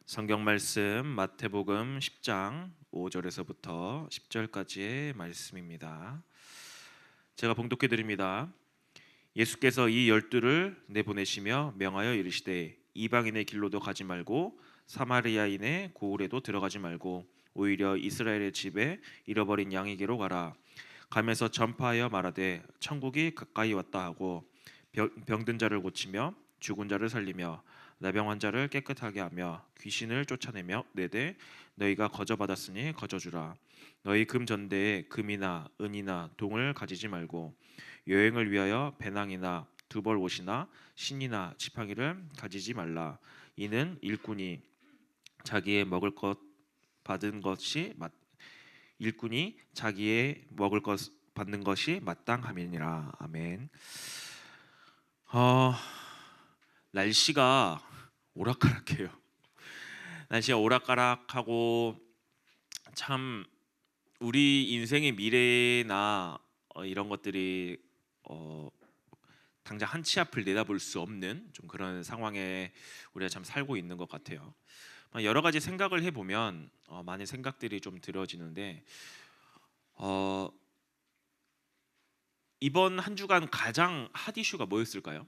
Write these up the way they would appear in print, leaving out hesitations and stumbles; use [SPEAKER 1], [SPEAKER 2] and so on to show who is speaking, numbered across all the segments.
[SPEAKER 1] 성경 말씀 마태복음 10장 5절에서부터 10절까지의 말씀입니다. 제가 봉독해 드립니다. 예수께서 이 열두를 내보내시며 명하여 이르시되 이방인의 길로도 가지 말고 사마리아인의 고을에도 들어가지 말고 오히려 이스라엘의 집에 잃어버린 양에게로 가라. 가면서 전파하여 말하되 천국이 가까이 왔다 하고 병든 자를 고치며 죽은 자를 살리며 나병 환자를 깨끗하게 하며 귀신을 쫓아내며 내되 너희가 거저 받았으니 거저 주라. 너희 금 전대에 금이나 은이나 동을 가지지 말고 여행을 위하여 배낭이나 두벌 옷이나 신이나 지팡이를 가지지 말라. 이는 일꾼이 자기의 먹을 것 받은 것이 일꾼이 자기의 먹을 것 받는 것이 마땅함이니라. 아멘. 어, 날씨가 오락가락해요. 날씨가 오락가락하고 참 우리 인생의 미래나 이런 것들이 어, 당장 한 치 앞을 내다볼 수 없는 좀 그런 상황에 우리가 참 살고 있는 것 같아요. 여러 가지 생각을 해보면 많은 생각들이 좀 들어지는데 어, 이번 한 주간 가장 핫 이슈가 뭐였을까요?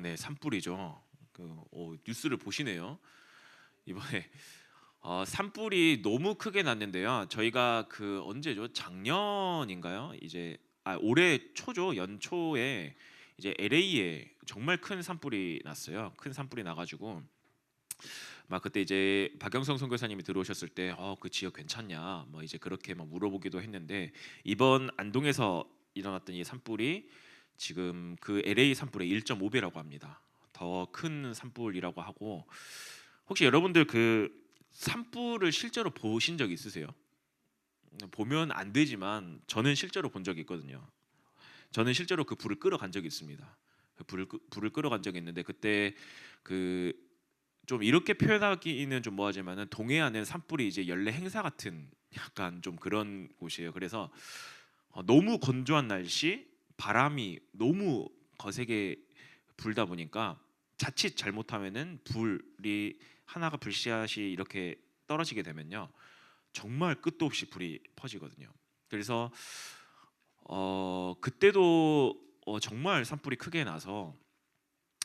[SPEAKER 1] 네, 산불이죠. 뉴스를 보시네요. 이번에 산불이 너무 크게 났는데요. 저희가 그 언제죠? 작년인가요? 올해 초죠. 연초에 이제 LA에 정말 큰 산불이 났어요. 큰 산불이 나가지고 막 그때 이제 박영성 선교사님이 들어오셨을 때 그 지역 괜찮냐? 뭐 이제 그렇게 막 물어보기도 했는데 이번 안동에서 일어났던 이 산불이 지금 그 LA 산불의 1.5배라고 합니다. 더 큰 산불이라고 하고 혹시 여러분들 그 산불을 실제로 보신 적 있으세요? 보면 안 되지만 저는 실제로 본 적이 있거든요. 저는 실제로 그 불을 끌어간 적이 있습니다. 불을 끌어간 적이 있는데 그때 그 좀 이렇게 표현하기는 좀 뭐하지만은 동해안은 산불이 이제 연례 행사 같은 약간 좀 그런 곳이에요. 그래서 너무 건조한 날씨, 바람이 너무 거세게 불다 보니까 자칫 잘못하면은 불이 하나가 불씨앗이 이렇게 떨어지게 되면요 정말 끝도 없이 불이 퍼지거든요. 그래서 그때도 정말 산불이 크게 나서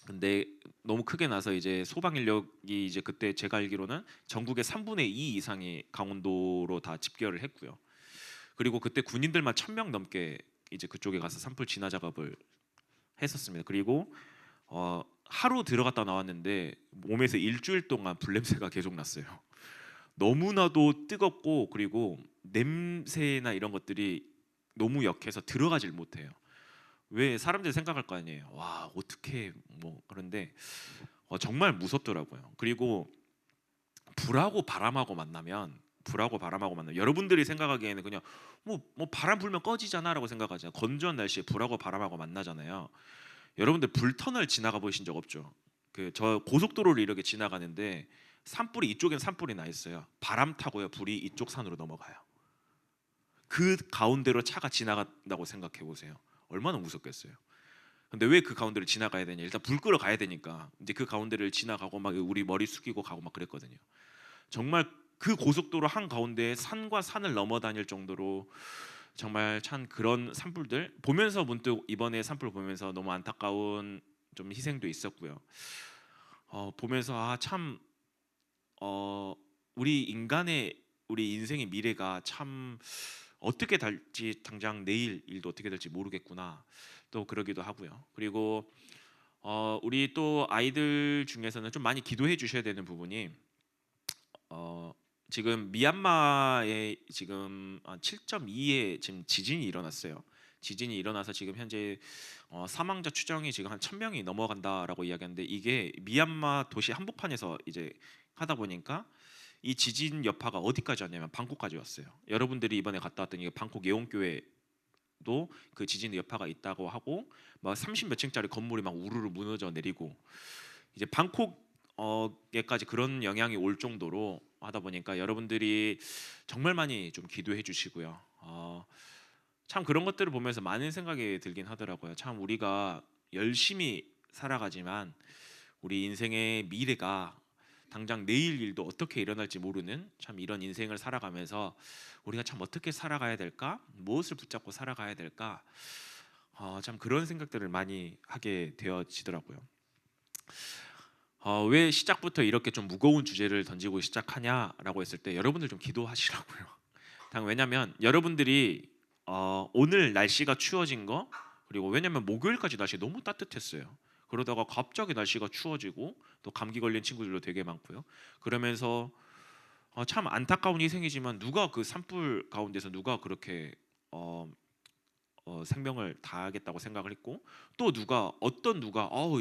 [SPEAKER 1] 근데 너무 크게 나서 이제 소방 인력이 이제 그때 제가 알기로는 전국의 3분의 2 이상이 강원도로 다 집결을 했고요. 그리고 그때 군인들만 1,000명 넘게 이제 그쪽에 가서 산불 진화 작업을 했었습니다. 그리고 하루 들어갔다 나왔는데 몸에서 일주일 동안 불냄새가 계속 났어요. 너무나도 뜨겁고 그리고 냄새나 이런 것들이 너무 역해서 들어가질 못해요. 왜 사람들이 생각할 거 아니에요. 와 어떻게 뭐 그런데 정말 무섭더라고요. 그리고 불하고 바람하고 만나면 여러분들이 생각하기에는 그냥 뭐 바람 불면 꺼지잖아라고 생각하잖아요. 건조한 날씨에 불하고 바람하고 만나잖아요. 여러분들 불터널 지나가 보신 적 없죠? 그 저 고속도로를 이렇게 지나가는데 산불이 이쪽엔 산불이 나 있어요. 바람 타고요 불이 이쪽 산으로 넘어가요. 그 가운데로 차가 지나간다고 생각해 보세요. 얼마나 무섭겠어요. 근데 왜 그 가운데를 지나가야 되냐? 일단 불 끄러 가야 되니까 이제 그 가운데를 지나가고 막 우리 머리 숙이고 가고 막 그랬거든요. 정말 그 고속도로 한 가운데 산과 산을 넘어 다닐 정도로 정말 참 그런 산불들 보면서 문득 이번에 산불 보면서 너무 안타까운 좀 희생도 있었고요. 보면서 참 우리 인간의 우리 인생의 미래가 참 어떻게 될지 당장 내일 일도 어떻게 될지 모르겠구나 또 그러기도 하고요. 그리고 우리 또 아이들 중에서는 좀 많이 기도해 주셔야 되는 부분이 지금 미얀마에 지금 7.2의 지금 지진이 일어났어요. 지진이 일어나서 지금 현재 사망자 추정이 지금 한 1,000명이 넘어간다라고 이야기하는데 이게 미얀마 도시 한복판에서 이제 하다 보니까 이 지진 여파가 어디까지 왔냐면 방콕까지 왔어요. 여러분들이 이번에 갔다 왔더니 방콕 예원교회도 그 지진 여파가 있다고 하고 막 30 몇 층짜리 건물이 막 우르르 무너져 내리고 이제 방콕에까지 그런 영향이 올 정도로 하다 보니까 여러분들이 정말 많이 좀 기도해 주시고요. 참 그런 것들을 보면서 많은 생각이 들긴 하더라고요. 참 우리가 열심히 살아가지만 우리 인생의 미래가 당장 내일 일도 어떻게 일어날지 모르는 참 이런 인생을 살아가면서 우리가 참 어떻게 살아가야 될까? 무엇을 붙잡고 살아가야 될까? 참 그런 생각들을 많이 하게 되어지더라고요. 왜 시작부터 이렇게 좀 무거운 주제를 던지고 시작하냐라고 했을 때 여러분들 좀 기도하시라고요. 왜냐면 여러분들이 오늘 날씨가 추워진 거, 그리고 왜냐면 목요일까지 날씨 너무 따뜻했어요. 그러다가 갑자기 날씨가 추워지고 또 감기 걸린 친구들도 되게 많고요. 그러면서 참 안타까운 희생이지만 누가 그 산불 가운데서 누가 그렇게 생명을 다하겠다고 생각을 했고, 또 누가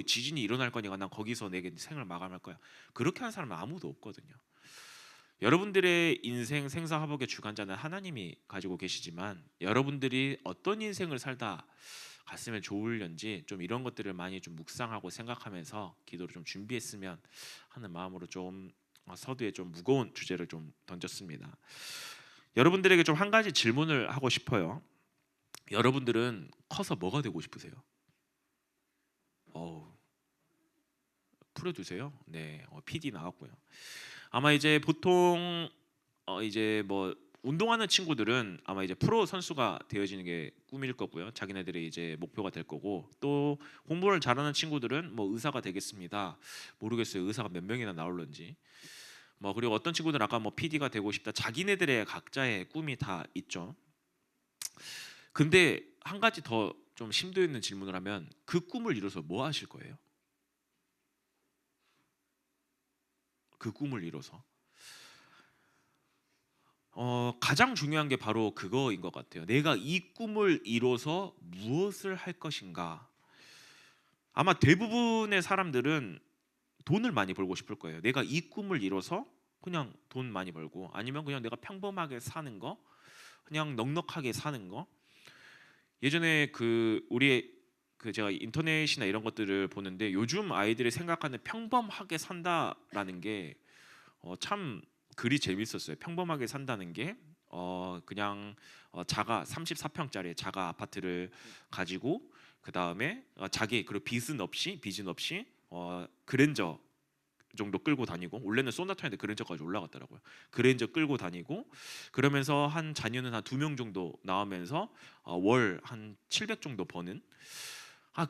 [SPEAKER 1] 지진이 일어날 거니까 난 거기서 내 생을 마감할 거야, 그렇게 하는 사람은 아무도 없거든요. 여러분들의 인생 생사화복의 주관자는 하나님이 가지고 계시지만 여러분들이 어떤 인생을 살다 갔으면 좋을련지 좀 이런 것들을 많이 좀 묵상하고 생각하면서 기도를 좀 준비했으면 하는 마음으로 좀 서두에 좀 무거운 주제를 좀 던졌습니다. 여러분들에게 좀 한 가지 질문을 하고 싶어요. 여러분들은 커서 뭐가 되고 싶으세요? 풀어주세요. 네, PD 나왔고요. 아마 이제 보통 이제 뭐 운동하는 친구들은 아마 이제 프로 선수가 되어지는 게 꿈일 거고요. 자기네들의 이제 목표가 될 거고, 또 공부를 잘하는 친구들은 뭐 의사가 되겠습니다. 모르겠어요. 의사가 몇 명이나 나올런지. 뭐 그리고 어떤 친구들은 아까 뭐 PD가 되고 싶다. 자기네들의 각자의 꿈이 다 있죠. 근데 한 가지 더 좀 심도 있는 질문을 하면 그 꿈을 이뤄서 뭐 하실 거예요? 그 꿈을 이뤄서 가장 중요한 게 바로 그거인 것 같아요. 내가 이 꿈을 이뤄서 무엇을 할 것인가. 아마 대부분의 사람들은 돈을 많이 벌고 싶을 거예요. 내가 이 꿈을 이뤄서 그냥 돈 많이 벌고, 아니면 그냥 내가 평범하게 사는 거, 그냥 넉넉하게 사는 거. 예전에 제가 인터넷이나 이런 것들을 보는데 요즘 아이들이 생각하는 평범하게 산다라는 게 참 글이 재밌었어요. 평범하게 산다는 게 그냥 자가 34평짜리 자가 아파트를 가지고, 그 다음에 그리고 빚은 없이 그랜저 정도 끌고 다니고, 원래는 소나타인데 그랜저까지 올라갔더라고요. 그랜저 끌고 다니고, 그러면서 한 자녀는 한 2명 정도 나오면서 월 한 700 정도 버는,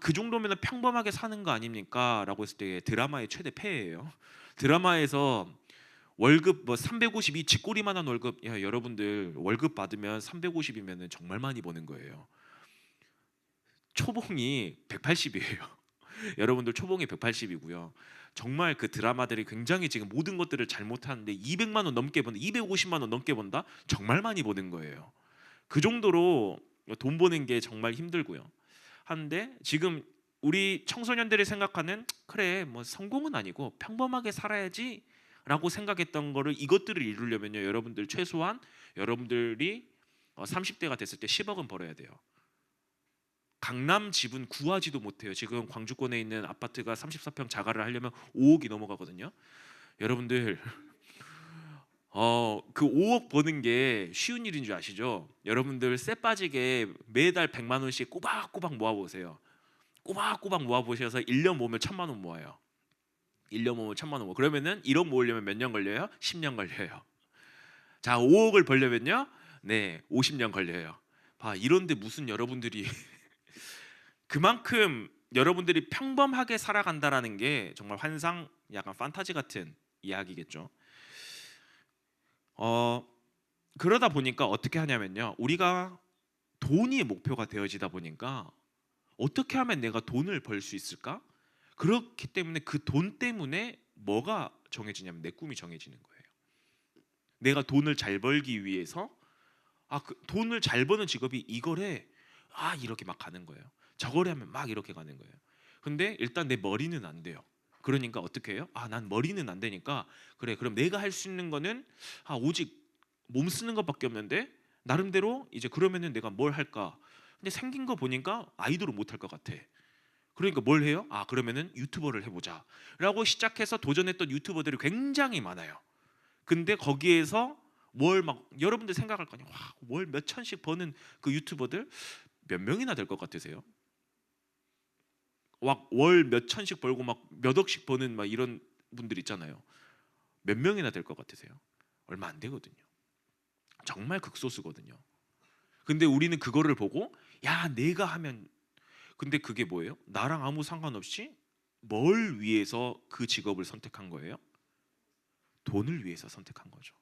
[SPEAKER 1] 그 정도면 평범하게 사는 거 아닙니까? 라고 했을 때 드라마의 최대 폐해예요. 드라마에서 월급 뭐 350이 쥐꼬리만한 월급, 여러분들 월급 받으면 350이면 정말 많이 버는 거예요. 초봉이 180이에요. 여러분들 초봉이 180이고요. 정말 그 드라마들이 굉장히 지금 모든 것들을 잘못하는데 200만 원 넘게 번다, 250만 원 넘게 번다, 정말 많이 버는 거예요. 그 정도로 돈 버는 게 정말 힘들고요. 한데 지금 우리 청소년들이 생각하는, 그래 뭐 성공은 아니고 평범하게 살아야지 라고 생각했던 거를, 이것들을 이루려면요, 여러분들 최소한 여러분들이 30대가 됐을 때 10억은 벌어야 돼요. 강남 집은 구하지도 못해요. 지금 광주권에 있는 아파트가 34평 자가를 하려면 5억이 넘어가거든요. 여러분들 그 5억 버는 게 쉬운 일인 줄 아시죠? 여러분들 쎄 빠지게 매달 100만 원씩 꼬박꼬박 모아 보세요. 꼬박꼬박 모아 보셔서 1년 모으면 1,000만 원 모아요. 1년 모으면 1,000만 원 모아. 그러면은 1억 모으려면 몇 년 걸려요? 10년 걸려요. 자, 5억을 벌려면요, 네, 50년 걸려요. 이런데 무슨 여러분들이 그만큼 여러분들이 평범하게 살아간다라는 게 정말 환상, 약간 판타지 같은 이야기겠죠. 그러다 보니까 어떻게 하냐면요, 우리가 돈이 목표가 되어지다 보니까 어떻게 하면 내가 돈을 벌 수 있을까? 그렇기 때문에 그 돈 때문에 뭐가 정해지냐면 내 꿈이 정해지는 거예요. 내가 돈을 잘 벌기 위해서 그 돈을 잘 버는 직업이 이거래, 이렇게 막 가는 거예요. 저거래 하면 막 이렇게 가는 거예요. 근데 일단 내 머리는 안 돼요. 그러니까 어떻게 해요? 난 머리는 안 되니까, 그래 그럼 내가 할 수 있는 거는 오직 몸 쓰는 것밖에 없는데, 나름대로 이제 그러면은 내가 뭘 할까? 근데 생긴 거 보니까 아이돌을 못 할 것 같아. 그러니까 뭘 해요? 그러면은 유튜버를 해보자 라고 시작해서 도전했던 유튜버들이 굉장히 많아요. 근데 거기에서 여러분들 생각할 거 아니에요. 월 몇 천씩 버는 그 유튜버들 몇 명이나 될 것 같으세요? 월 몇 천씩 벌고 막 몇 억씩 버는 막 이런 분들 있잖아요. 몇 명이나 될 것 같으세요? 얼마 안 되거든요. 정말 극소수거든요. 근데 우리는 그거를 보고 야 내가 하면, 근데 그게 뭐예요? 나랑 아무 상관없이 뭘 위해서 그 직업을 선택한 거예요? 돈을 위해서 선택한 거죠.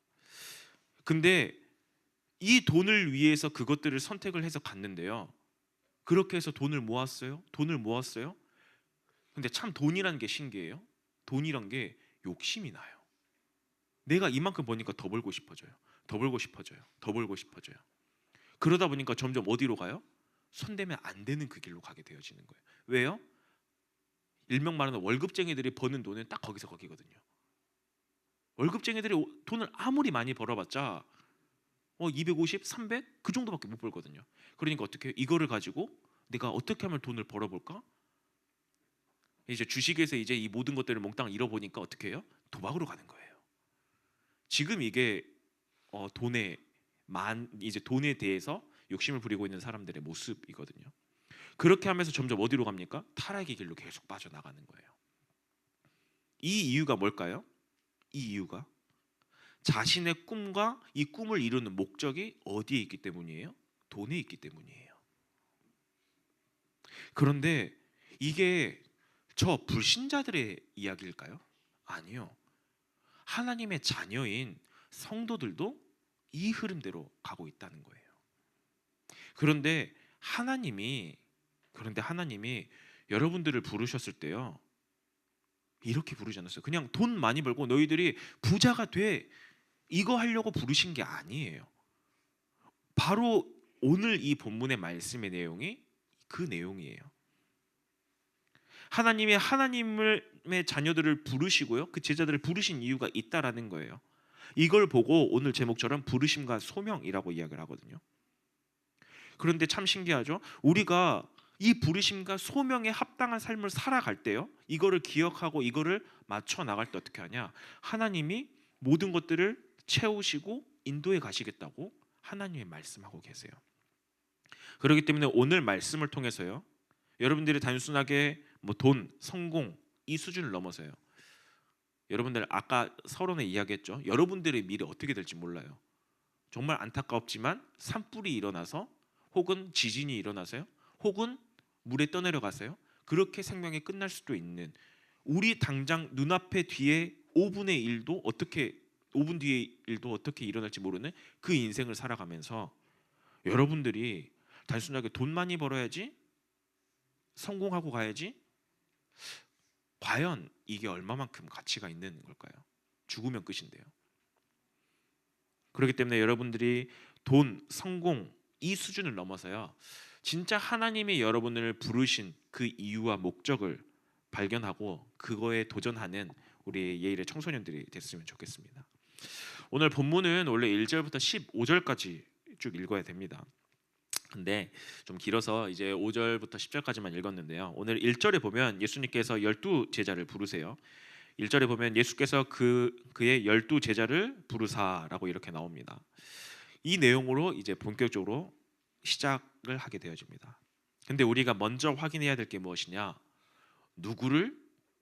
[SPEAKER 1] 근데 이 돈을 위해서 그것들을 선택을 해서 갔는데요. 그렇게 해서 돈을 모았어요. 돈을 모았어요. 근데 참 돈이라는 게 신기해요. 돈이란 게 욕심이 나요. 내가 이만큼 버니까 더 벌고 싶어져요. 더 벌고 싶어져요. 더 벌고 싶어져요. 그러다 보니까 점점 어디로 가요? 손대면 안 되는 그 길로 가게 되어지는 거예요. 왜요? 일명 말하는 월급쟁이들이 버는 돈은 딱 거기서 거기거든요. 월급쟁이들이 돈을 아무리 많이 벌어봤자 250, 300 그 정도밖에 못 벌거든요. 그러니까 어떻게 해요? 이거를 가지고 내가 어떻게 하면 돈을 벌어볼까? 이제 주식에서 이제 이 모든 것들을 몽땅 잃어보니까 어떻게 해요? 도박으로 가는 거예요. 지금 이게 이제 돈에 대해서 욕심을 부리고 있는 사람들의 모습이거든요. 그렇게 하면서 점점 어디로 갑니까? 타락의 길로 계속 빠져나가는 거예요. 이 이유가 뭘까요? 이 이유가 자신의 꿈과 이 꿈을 이루는 목적이 어디에 있기 때문이에요? 돈에 있기 때문이에요. 그런데 이게 저 불신자들의 이야기일까요? 아니요. 하나님의 자녀인 성도들도 이 흐름대로 가고 있다는 거예요. 그런데 하나님이 여러분들을 부르셨을 때요, 이렇게 부르지 않았어요. 그냥 돈 많이 벌고 너희들이 부자가 돼, 이거 하려고 부르신 게 아니에요. 바로 오늘 이 본문의 말씀의 내용이 그 내용이에요. 하나님의 자녀들을 부르시고요, 그 제자들을 부르신 이유가 있다라는 거예요. 이걸 보고 오늘 제목처럼 부르심과 소명이라고 이야기를 하거든요. 그런데 참 신기하죠. 우리가 이 부르심과 소명에 합당한 삶을 살아갈 때요, 이거를 기억하고 이거를 맞춰 나갈 때 어떻게 하냐? 하나님이 모든 것들을 채우시고 인도해 가시겠다고 하나님이 말씀하고 계세요. 그렇기 때문에 오늘 말씀을 통해서요, 여러분들이 단순하게 돈, 성공 이 수준을 넘어서요, 여러분들 아까 서론에 이야기했죠. 여러분들의 미래 어떻게 될지 몰라요. 정말 안타깝지만 산불이 일어나서, 혹은 지진이 일어나서요, 혹은 물에 떠내려가서요, 그렇게 생명이 끝날 수도 있는, 우리 당장 눈앞에 뒤에 5분의 1도 어떻게 5분 뒤의 일도 어떻게 일어날지 모르는 그 인생을 살아가면서 여러분들이 단순하게 돈 많이 벌어야지, 성공하고 가야지, 과연 이게 얼마만큼 가치가 있는 걸까요? 죽으면 끝인데요. 그렇기 때문에 여러분들이 돈, 성공 이 수준을 넘어서요, 진짜 하나님이 여러분을 부르신 그 이유와 목적을 발견하고 그거에 도전하는 우리 예일의 청소년들이 됐으면 좋겠습니다. 오늘 본문은 원래 1절부터 15절까지 쭉 읽어야 됩니다. 근데 좀 길어서 이제 5절부터 10절까지만 읽었는데요. 오늘 1절에 보면 예수님께서 12 제자를 부르세요. 1절에 보면 예수께서 그의 12 제자를 부르사라고 이렇게 나옵니다. 이 내용으로 이제 본격적으로 시작을 하게 되어집니다. 근데 우리가 먼저 확인해야 될 게 무엇이냐? 누구를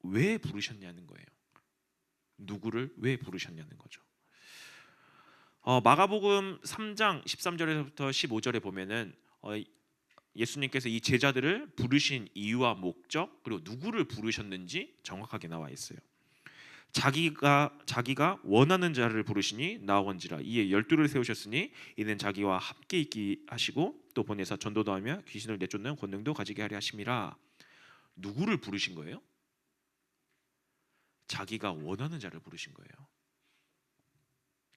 [SPEAKER 1] 왜 부르셨냐는 거예요. 누구를 왜 부르셨냐는 거죠. 마가복음 3장 13절에서부터 15절에 보면은 예수님께서 이 제자들을 부르신 이유와 목적, 그리고 누구를 부르셨는지 정확하게 나와 있어요. 자기가 원하는 자를 부르시니 나원지라, 이에 12를 세우셨으니 이는 자기와 함께 있기 하시고 또 보내사 전도도 하며 귀신을 내쫓는 권능도 가지게 하려 하심이라. 누구를 부르신 거예요? 자기가 원하는 자를 부르신 거예요.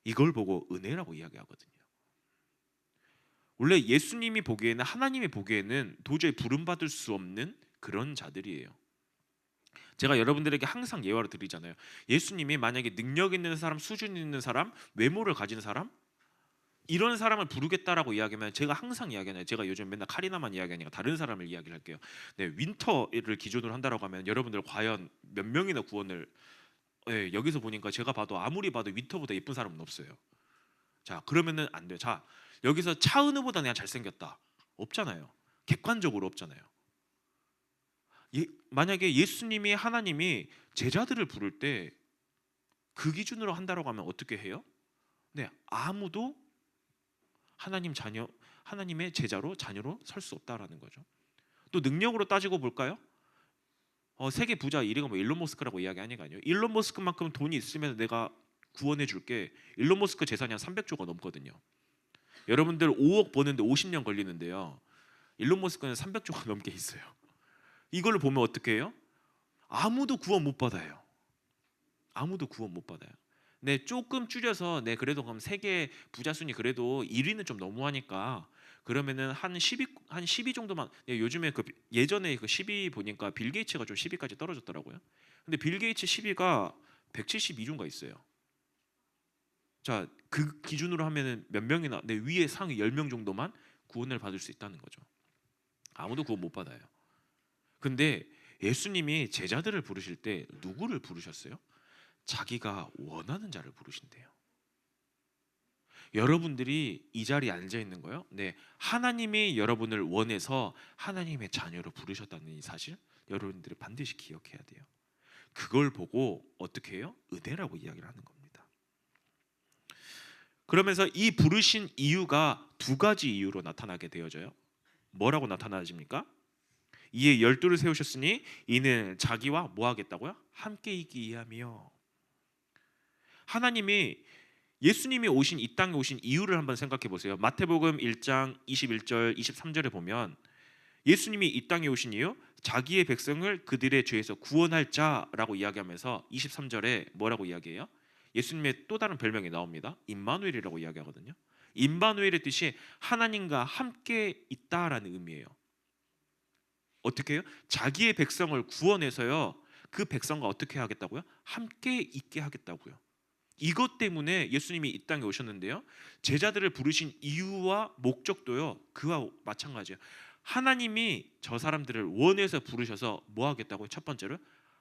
[SPEAKER 1] 이걸 보고 은혜라고 이야기하거든요. 원래 예수님이 보기에는, 하나님이 보기에는 도저히 부름받을 수 없는 그런 자들이에요. 제가 여러분들에게 항상 예화를 드리잖아요. 예수님이 만약에 능력 있는 사람, 수준 있는 사람, 외모를 가진 사람, 이런 사람을 부르겠다라고 이야기하면 제가 항상 이야기하잖아요. 제가 요즘 맨날 카리나만 이야기하니까 다른 사람을 이야기를 할게요. 네, 윈터를 기준으로 한다라고 하면 여러분들 과연 몇 명이나 구원을, 여기서 보니까 제가 봐도 아무리 봐도 윈터보다 예쁜 사람은 없어요. 자, 그러면은 안 돼요. 자, 여기서 차은우보다 내가 잘생겼다, 없잖아요. 객관적으로 없잖아요. 만약에 예수님이, 하나님이 제자들을 부를 때 그 기준으로 한다라고 하면 어떻게 해요? 네, 아무도 하나님의 제자로 자녀로 설 수 없다라는 거죠. 또 능력으로 따지고 볼까요? 세계 부자 1위가 뭐 일론 머스크라고 이야기하니까요. 일론 머스크만큼 돈이 있으면 내가 구원해 줄게. 일론 머스크 재산이 한 300조가 넘거든요. 여러분들 5억 버는데 50년 걸리는데요. 일론 머스크는 300조가 넘게 있어요. 이걸로 보면 어떻게 해요? 아무도 구원 못 받아요. 아무도 구원 못 받아요. 네, 조금 줄여서 그래도 그럼 세계 부자 순위 그래도 1위는 좀 너무하니까 그러면은 한 10위 정도만. 요즘에 예전에 그 10위 보니까 빌 게이츠가 좀 10위까지 떨어졌더라고요. 근데 빌 게이츠 10위가 172조인가 있어요. 자, 그 기준으로 하면은 몇 명이나 위에 상위 10명 정도만 구원을 받을 수 있다는 거죠. 아무도 구원 못 받아요. 근데 예수님이 제자들을 부르실 때 누구를 부르셨어요? 자기가 원하는 자를 부르신대요. 여러분들이 이 자리에 앉아 있는 거요? 네, 하나님이 여러분을 원해서 하나님의 자녀로 부르셨다는 이 사실 여러분들이 반드시 기억해야 돼요. 그걸 보고 어떻게 해요? 은혜라고 이야기를 하는 겁니다. 그러면서 이 부르신 이유가 두 가지 이유로 나타나게 되어져요. 뭐라고 나타나집니까? 이에 12를 세우셨으니 이는 자기와 뭐 하겠다고요? 함께 있기 위함이요. 하나님이 예수님이 이 땅에 오신 이유를 한번 생각해 보세요. 마태복음 1장 21절 23절에 보면 예수님이 이 땅에 오신 이유, 자기의 백성을 그들의 죄에서 구원할 자라고 이야기하면서 23절에 뭐라고 이야기해요? 예수님의 또 다른 별명이 나옵니다. 임마누엘이라고 이야기하거든요. 임마누엘의 뜻이 하나님과 함께 있다라는 의미예요. 어떻게 해요? 자기의 백성을 구원해서요, 그 백성과 어떻게 하겠다고요? 함께 있게 하겠다고요. 이것 때문에 예수님이 이 땅에 오셨는데요, 제자들을 부르신 이유와 목적도요 그와 마찬가지예요. 하나님이 저 사람들을 원해서 부르셔서 뭐 하겠다고요? 첫 번째로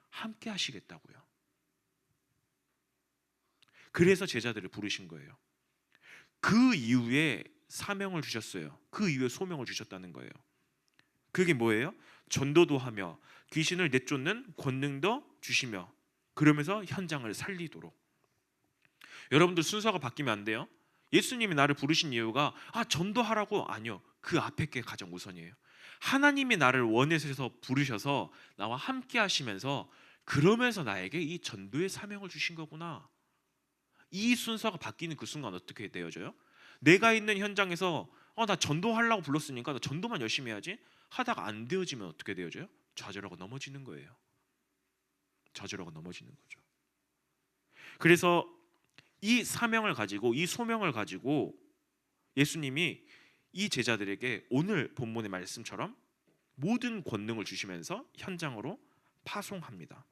[SPEAKER 1] 함께 하시겠다고요. 그래서 제자들을 부르신 거예요. 그 이후에 사명을 주셨어요. 그 이후에 소명을 주셨다는 거예요. 그게 뭐예요? 전도도 하며 귀신을 내쫓는 권능도 주시며, 그러면서 현장을 살리도록. 여러분들 순서가 바뀌면 안 돼요. 예수님이 나를 부르신 이유가 전도하라고? 아니요. 그 앞에 게 가장 우선이에요. 하나님이 나를 원해서 부르셔서 나와 함께 하시면서 그러면서 나에게 이 전도의 사명을 주신 거구나. 이 순서가 바뀌는 그 순간 어떻게 되어져요? 내가 있는 현장에서 나 전도하려고 불렀으니까 나 전도만 열심히 해야지 하다가 안 되어지면 어떻게 되어져요? 좌절하고 넘어지는 거예요. 좌절하고 넘어지는 거죠. 그래서 이 사명을 가지고, 이 소명을 가지고 예수님이 이 제자들에게 오늘 본문의 말씀처럼 모든 권능을 주시면서 현장으로 파송합니다.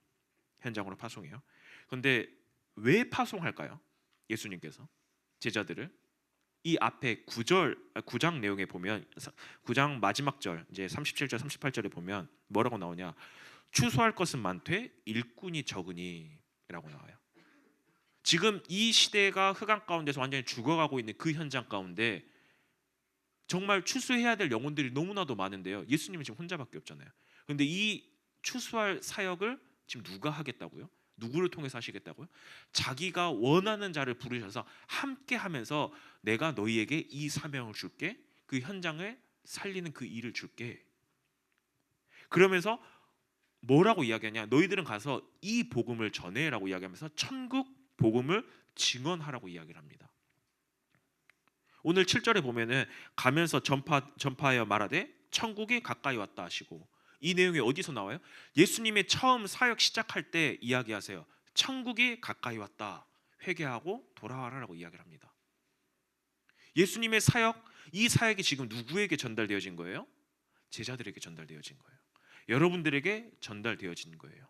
[SPEAKER 1] 현장으로 파송해요. 그런데 왜 파송할까요? 예수님께서 제자들을 이 앞에 9장 내용에 보면, 9장 마지막 절 이제 37절 38절에 보면 뭐라고 나오냐? 추수할 것은 많되 일꾼이 적으니라고 나와요. 지금 이 시대가 흑암 가운데서 완전히 죽어가고 있는 그 현장 가운데 정말 추수해야 될 영혼들이 너무나도 많은데요, 예수님은 지금 혼자밖에 없잖아요. 그런데 이 추수할 사역을 지금 누가 하겠다고요? 누구를 통해서 하시겠다고요? 자기가 원하는 자를 부르셔서 함께 하면서 내가 너희에게 이 사명을 줄게, 그 현장을 살리는 그 일을 줄게. 그러면서 뭐라고 이야기하냐? 너희들은 가서 이 복음을 전해라고 이야기하면서 천국 복음을 증언하라고 이야기를 합니다. 오늘 7절에 보면은 가면서 전파하여 말하되 천국이 가까이 왔다 하시고, 이 내용이 어디서 나와요? 예수님의 처음 사역 시작할 때 이야기하세요. 천국이 가까이 왔다, 회개하고 돌아와라라고 이야기를 합니다. 예수님의 사역, 이 사역이 지금 누구에게 전달되어진 거예요? 제자들에게 전달되어진 거예요. 여러분들에게 전달되어진 거예요.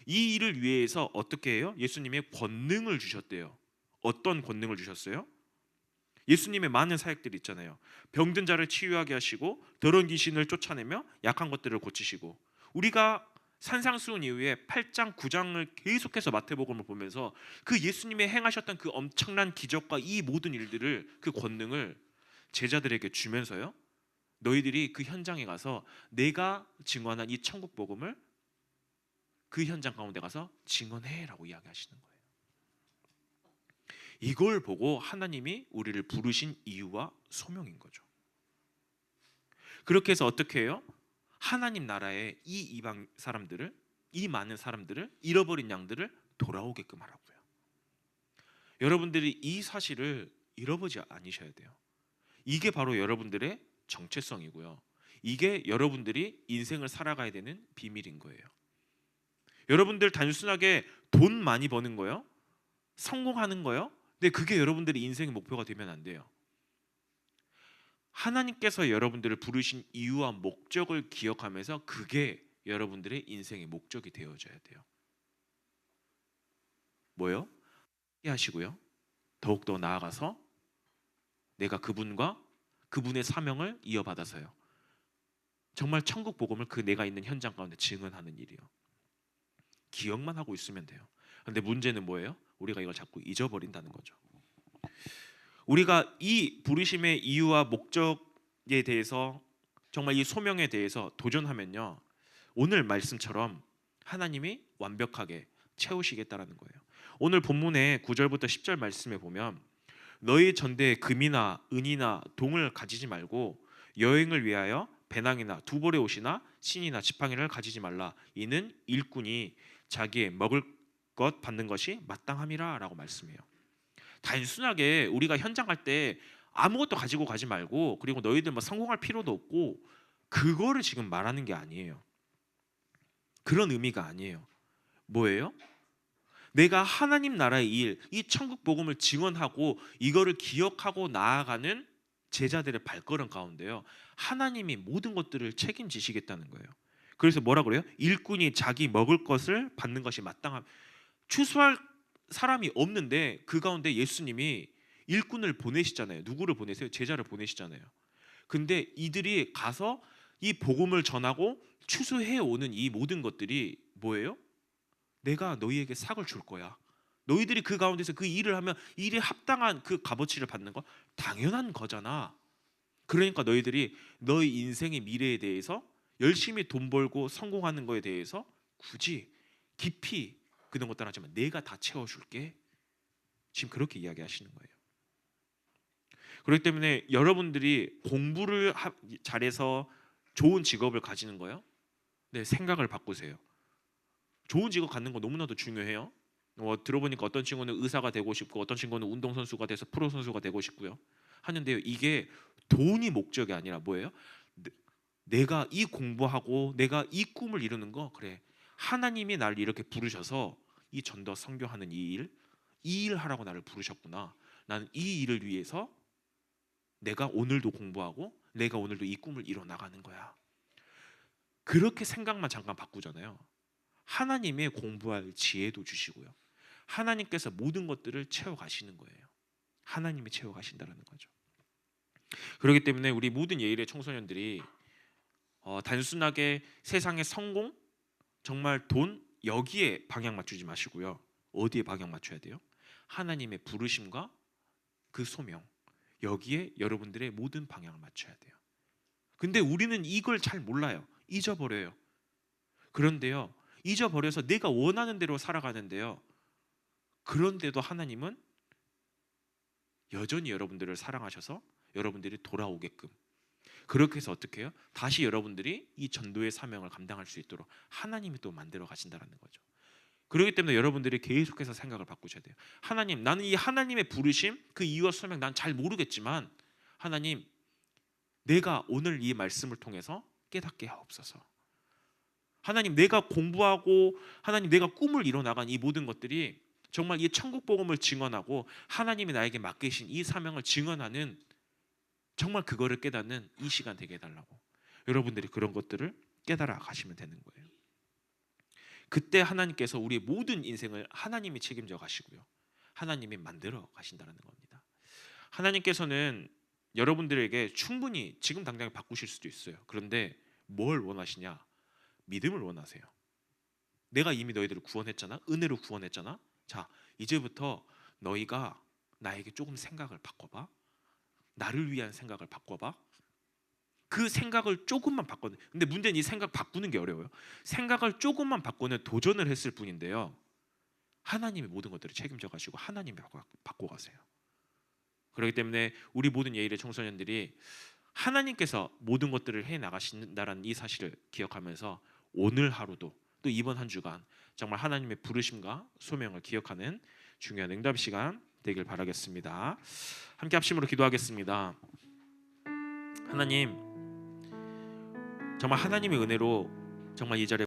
[SPEAKER 1] 이 일을 위해서 어떻게 해요? 예수님의 권능을 주셨대요. 어떤 권능을 주셨어요? 예수님의 많은 사역들이 있잖아요. 병든 자를 치유하게 하시고 더러운 귀신을 쫓아내며 약한 것들을 고치시고, 우리가 산상수훈 이후에 8장 9장을 계속해서 마태복음을 보면서 그 예수님의 행하셨던 그 엄청난 기적과 이 모든 일들을, 그 권능을 제자들에게 주면서요, 너희들이 그 현장에 가서 내가 증언한 이 천국 복음을 그 현장 가운데 가서 증언해라고 이야기하시는 거예요. 이걸 보고 하나님이 우리를 부르신 이유와 소명인 거죠. 그렇게 해서 어떻게 해요? 하나님 나라의 이 이방 사람들을, 이 많은 사람들을, 잃어버린 양들을 돌아오게끔 하라고요. 여러분들이 이 사실을 잃어버리지 않으셔야 돼요. 이게 바로 여러분들의 정체성이고요. 이게 여러분들이 인생을 살아가야 되는 비밀인 거예요. 여러분들 단순하게 돈 많이 버는 거요, 성공하는 거요, 근데 그게 여러분들의 인생의 목표가 되면 안 돼요. 하나님께서 여러분들을 부르신 이유와 목적을 기억하면서 그게 여러분들의 인생의 목적이 되어져야 돼요. 뭐요? 하시고요. 더욱더 나아가서 내가 그분과 그분의 사명을 이어받아서요, 정말 천국 복음을 그 내가 있는 현장 가운데 증언하는 일이요. 기억만 하고 있으면 돼요. 근데 문제는 뭐예요? 우리가 이걸 자꾸 잊어버린다는 거죠. 우리가 이 부르심의 이유와 목적에 대해서, 정말 이 소명에 대해서 도전하면요, 오늘 말씀처럼 하나님이 완벽하게 채우시겠다라는 거예요. 오늘 본문의 9절부터 10절 말씀에 보면 너희 전대에 금이나 은이나 동을 가지지 말고 여행을 위하여 배낭이나 두벌의 옷이나 신이나 지팡이를 가지지 말라. 이는 일꾼이 자기의 먹을 것 받는 것이 마땅함이라 라고 말씀해요. 단순하게 우리가 현장 갈 때 아무것도 가지고 가지 말고, 그리고 너희들 뭐 성공할 필요도 없고, 그거를 지금 말하는 게 아니에요. 그런 의미가 아니에요. 뭐예요? 내가 하나님 나라의 일, 이 천국 복음을 증언하고 이거를 기억하고 나아가는 제자들의 발걸음 가운데요, 하나님이 모든 것들을 책임지시겠다는 거예요. 그래서 뭐라 그래요? 일꾼이 자기 먹을 것을 받는 것이 마땅함. 추수할 사람이 없는데 그 가운데 예수님이 일꾼을 보내시잖아요. 누구를 보내세요? 제자를 보내시잖아요. 근데 이들이 가서 이 복음을 전하고 추수해 오는 이 모든 것들이 뭐예요? 내가 너희에게 삭을 줄 거야. 너희들이 그 가운데서 그 일을 하면 일에 합당한 그 값어치를 받는 거 당연한 거잖아. 그러니까 너희들이 너희 인생의 미래에 대해서 열심히 돈 벌고 성공하는 거에 대해서 굳이 깊이 그런 것들 하지만 내가 다 채워줄게. 지금 그렇게 이야기하시는 거예요. 그렇기 때문에 여러분들이 공부를 잘해서 좋은 직업을 가지는 거요, 네, 생각을 바꾸세요. 좋은 직업 갖는 거 너무나도 중요해요. 들어보니까 어떤 친구는 의사가 되고 싶고 어떤 친구는 운동선수가 돼서 프로선수가 되고 싶고요 하는데요, 이게 돈이 목적이 아니라 뭐예요? 내가 이 공부하고 내가 이 꿈을 이루는 거, 그래, 하나님이 나를 이렇게 부르셔서 이 전도 선교하는 이 일 하라고 나를 부르셨구나. 나는 이 일을 위해서 내가 오늘도 공부하고 내가 오늘도 이 꿈을 이뤄 나가는 거야. 그렇게 생각만 잠깐 바꾸잖아요. 하나님의 공부할 지혜도 주시고요, 하나님께서 모든 것들을 채워가시는 거예요. 하나님이 채워가신다는 거죠. 그렇기 때문에 우리 모든 예일의 청소년들이 단순하게 세상의 성공, 정말 돈, 여기에 방향 맞추지 마시고요. 어디에 방향 맞춰야 돼요? 하나님의 부르심과 그 소명, 여기에 여러분들의 모든 방향을 맞춰야 돼요. 근데 우리는 이걸 잘 몰라요. 잊어버려요. 그런데요, 잊어버려서 내가 원하는 대로 살아가는데요, 그런데도 하나님은 여전히 여러분들을 사랑하셔서 여러분들이 돌아오게끔, 그렇게 해서 어떻게 해요? 다시 여러분들이 이 전도의 사명을 감당할 수 있도록 하나님이 또 만들어 가신다는 거죠. 그렇기 때문에 여러분들이 계속해서 생각을 바꾸셔야 돼요. 하나님, 나는 이 하나님의 부르심, 그 이유와 소명 난 잘 모르겠지만 하나님, 내가 오늘 이 말씀을 통해서 깨닫게 하옵소서. 하나님, 내가 공부하고 하나님 내가 꿈을 이뤄 나간 이 모든 것들이 정말 이 천국 복음을 증언하고 하나님이 나에게 맡기신 이 사명을 증언하는, 정말 그거를 깨닫는 이 시간 되게 해달라고, 여러분들이 그런 것들을 깨달아 가시면 되는 거예요. 그때 하나님께서 우리의 모든 인생을 하나님이 책임져 가시고요, 하나님이 만들어 가신다는 겁니다. 하나님께서는 여러분들에게 충분히 지금 당장 바꾸실 수도 있어요. 그런데 뭘 원하시냐? 믿음을 원하세요. 내가 이미 너희들을 구원했잖아. 은혜로 구원했잖아. 자, 이제부터 너희가 나에게 조금 생각을 바꿔봐. 나를 위한 생각을 바꿔봐. 그 생각을 조금만 바꿔. 근데 문제는 이 생각 바꾸는 게 어려워요. 생각을 조금만 바꾸는 도전을 했을 뿐인데요, 하나님이 모든 것들을 책임져 가시고 하나님이 받고 가세요. 그렇기 때문에 우리 모든 예일의 청소년들이 하나님께서 모든 것들을 해 나가신다라는 이 사실을 기억하면서 오늘 하루도 또 이번 한 주간 정말 하나님의 부르심과 소명을 기억하는 중요한 응답 시간 되길 바라겠습니다. 함께 합심으로 기도하겠습니다. 하나님, 정말 하나님의 은혜로 정말 이 자리에